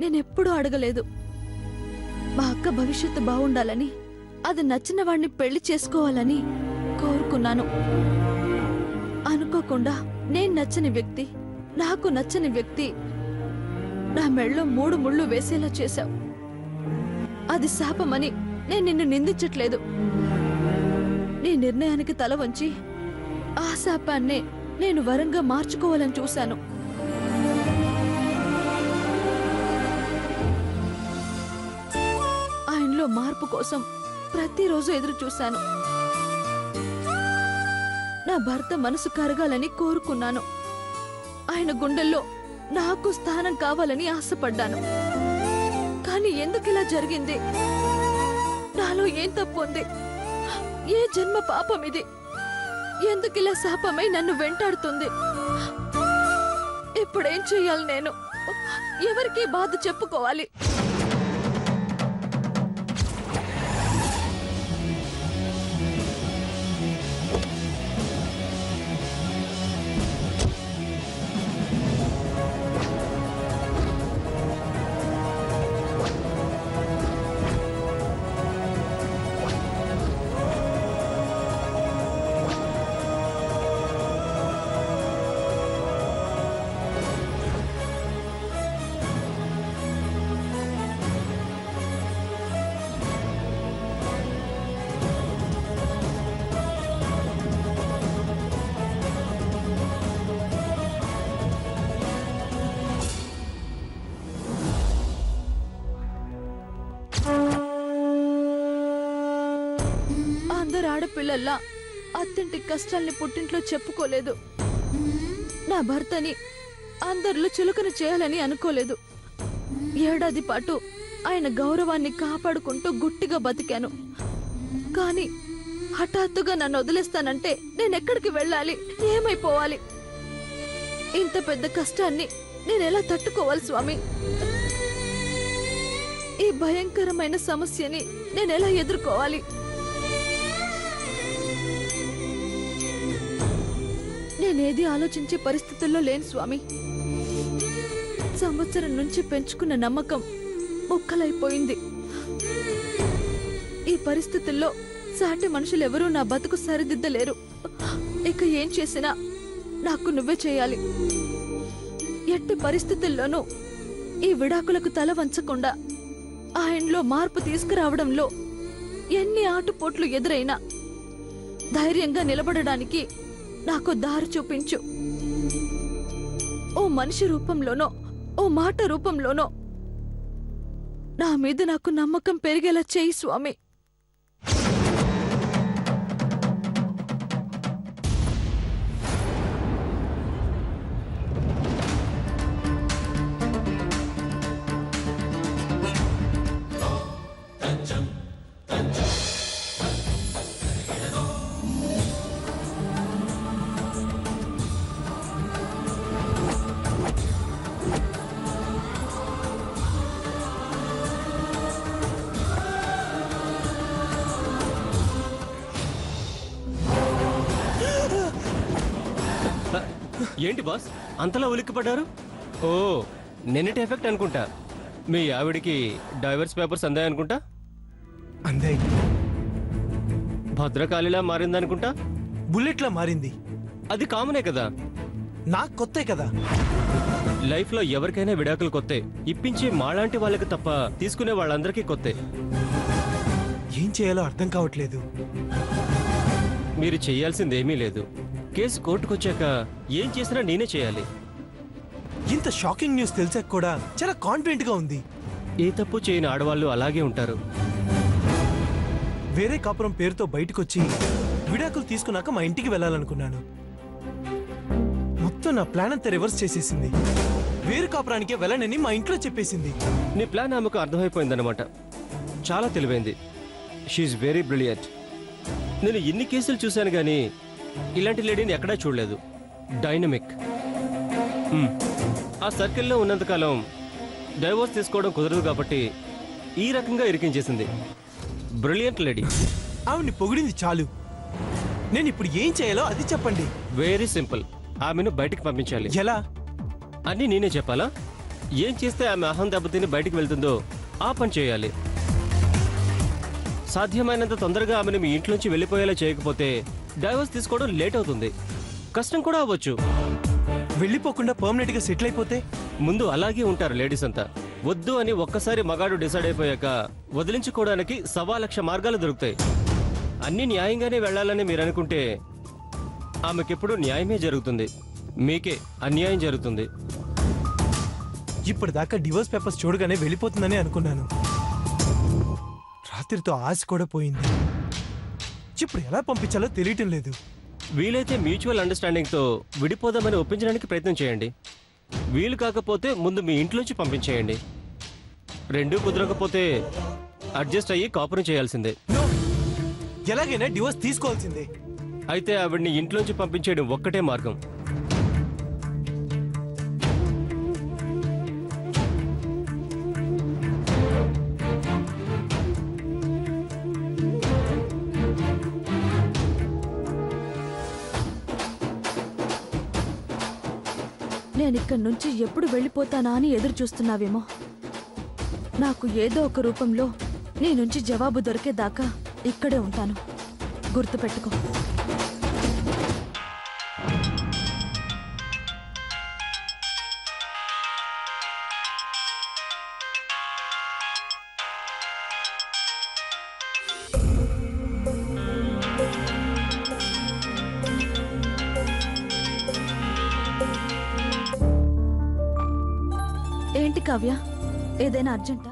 నేనెప్పుడూ అడగలేదు. మా అక్క భవిష్యత్తు బాగుండాలని, అది నచ్చిన వాడిని పెళ్లి చేసుకోవాలని కోరుకున్నాను. అనుకోకుండా నేను నచ్చని వ్యక్తి, నాకు నచ్చని వ్యక్తి నా మెళ్ళో 3 ముళ్ళు వేసేలా చేశావు. అది శాపమని నేను నిన్ను నిందించట్లేదు. నీ నిర్ణయానికి తల వంచి ఆ శాపాన్నే నేను వరంగా మార్చుకోవాలని చూశాను. ఆయనలో మార్పు కోసం ప్రతిరోజు ఎదురు చూశాను. నా భర్త మనసు కరగాలని కోరుకున్నాను. ఆయన గుండెల్లో నాకు స్థానం కావాలని ఆశపడ్డాను. కానీ ఎందుకిలా జరిగింది? నాలో ఏం తప్పు ఉంది? ఏ జన్మ పాపం ఇది? ఎందుకిలా శాపమై నన్ను వెంటాడుతుంది? ఇప్పుడేం చెయ్యాలి? నేను ఎవరికి బాధ చెప్పుకోవాలి? అందరు ఆడపిల్లల్లా అత్తింటి కష్టాల్ని పుట్టింట్లో చెప్పుకోలేదు. నా భర్తని అందరిలో చులకన చేయాలని అనుకోలేదు. ఏడాది పాటు ఆయన గౌరవాన్ని కాపాడుకుంటూ గుట్టిగా బతికాను. కానీ హఠాత్తుగా నన్ను వదిలేస్తానంటే నేనెక్కడికి వెళ్ళాలి? ఏమైపోవాలి? ఇంత పెద్ద కష్టాన్ని నేనెలా తట్టుకోవాలి స్వామి? ఈ భయంకరమైన సమస్యని నేనెలా ఎదుర్కోవాలి? నేనేది ఆలోచించే పరిస్థితుల్లో లేను స్వామి. సంవత్సరం నుంచి పెంచుకున్న నమ్మకం ముక్కలైపోయింది. ఈ పరిస్థితుల్లో సాటి మనుషులెవరూ నా బతుకు సరిదిద్దలేరు. ఇక ఏం చేసినా నాకు నువ్వే చేయాలి. ఎట్టి పరిస్థితుల్లోనూ ఈ విడాకులకు తల వంచకుండా ఆయనలో మార్పు తీసుకురావడంలో ఎన్ని ఆటుపోట్లు ఎదురైనా ధైర్యంగా నిలబడడానికి నాకు దారి చూపించు. ఓ మనిషి రూపంలోనో ఓ మాట రూపంలోనో నా మీద నాకు నమ్మకం పెరిగేలా చేయి స్వామి. ఏంటి బాస్ అంతలా ఉలిక్కిపడ్డారు? ఓ నిన్నటి ఎఫెక్ట్ అనుకుంటా. మీ ఆవిడికి డైవర్స్ పేపర్స్ అందాయనుకుంటా. అందాయి. భద్రకాళిలా మారిందనుకుంటా. బుల్లెట్లా మారింది. అది కామనే కదా. నాకు కొత్తే కదా. లైఫ్ లో ఎవరికైనా విడాకులు కొత్తే. ఇప్పించే మాలాంటి వాళ్ళకి తప్ప తీసుకునే వాళ్ళందరికీ కొత్తే. ఏం చేయాలో అర్థం కావట్లేదు. మీరు చెయ్యాల్సిందేమీ లేదు. కేసు కోర్టుకొచ్చాక ఏం చేసినా నేనే చేయాలి. ఇంత షాకింగ్ న్యూస్ తెలిసాక కూడా చాలా కాన్ఫిడెంట్ గా ఉంది. ఏ తప్పు చేయని ఆడవాళ్ళు అలాగే ఉంటారు. వేరే కాపురం పేరుతో బయటకొచ్చి విడాకులు తీసుకున్నాక మా ఇంటికి వెళ్ళాలనుకున్నాను. మొత్తం నా ప్లాన్ అంతా రివర్స్ చేసేసింది. వేరే కాపురానికే వెళ్ళనని మా ఇంట్లో చెప్పేసింది. నీ ప్లాన్ ఆమెకు అర్థమైపోయిందన్నమాట. చాలా తెలివైంది. She very brilliant. నేను ఇన్ని కేసులు చూశాను కానీ ఇలాంటి లేడీని ఎక్కడా చూడలేదు. డైనమిక్. ఆ సర్కిల్లో ఉన్నంతకాలం డైవోర్స్ తీసుకోవడం కుదరదు కాబట్టి ఈ రకంగా ఇరికించేసింది. Brilliant lady. ఆవిడ్ని పొగిడింది చాలు. నేను ఇప్పుడు ఏం చేయాలో అది చెప్పండి. Very simple. ఆమెను బయటికి పంపించాలి. ఎలా? అన్నీ నేనే చెప్పాలా? ఏం చేస్తే ఆమె అహం దెబ్బతిని బయటికి వెళ్తుందో ఆ పని చేయాలి. సాధ్యమైనంత తొందరగా ఆమెను మీ ఇంట్లోంచి వెళ్ళిపోయేలా చేయకపోతే డైవర్స్ తీసుకోవడం లేట్ అవుతుంది, కష్టం కూడా అవ్వచ్చు. వెళ్ళిపోకుండా పర్మనెంట్ గా సెటిల్ అయిపోతే? ముందు అలాగే ఉంటారు లేడీస్ అంతా. వద్దు అని ఒక్కసారి మగాడు డిసైడ్ అయిపోయాక వదిలించుకోవడానికి 1,00,000 మార్గాలు దొరుకుతాయి. అన్ని న్యాయంగానే వెళ్ళాలని మీరు అనుకుంటే ఆమెకెప్పుడు న్యాయమే జరుగుతుంది, మీకే అన్యాయం జరుగుతుంది. ఇప్పటిదాకా డివోర్స్ పేపర్స్ చూడగానే వెళ్ళిపోతుందని అనుకున్నాను. రాత్రితో ఆశ కూడా పోయింది. ఇప్పుడు ఎలా పంపించాలో తెలియటం లేదు. వీలైతే మ్యూచువల్ అండర్స్టాండింగ్తో విడిపోదామని ఒప్పించడానికి ప్రయత్నం చేయండి. వీలు కాకపోతే ముందు మీ ఇంట్లోంచి పంపించేయండి. రెండూ కుదరకపోతే అడ్జస్ట్ అయ్యి కాపురం చేయాల్సిందే. No! ఎలాగైనా డివోర్స్ తీసుకోవాల్సిందే. అయితే ఆవిడ్ని ఇంట్లోంచి పంపించేయడం ఒక్కటే మార్గం. నేనిక్కడి నుంచి ఎప్పుడు వెళ్ళిపోతానా అని ఎదురు చూస్తున్నావేమో. నాకు ఏదో ఒక రూపంలో నీ నుంచి జవాబు దొరికేదాకా ఇక్కడే ఉంటాను, గుర్తుపెట్టుకో. ఏంటి కావ్య, ఏదైనా అర్జెంటా?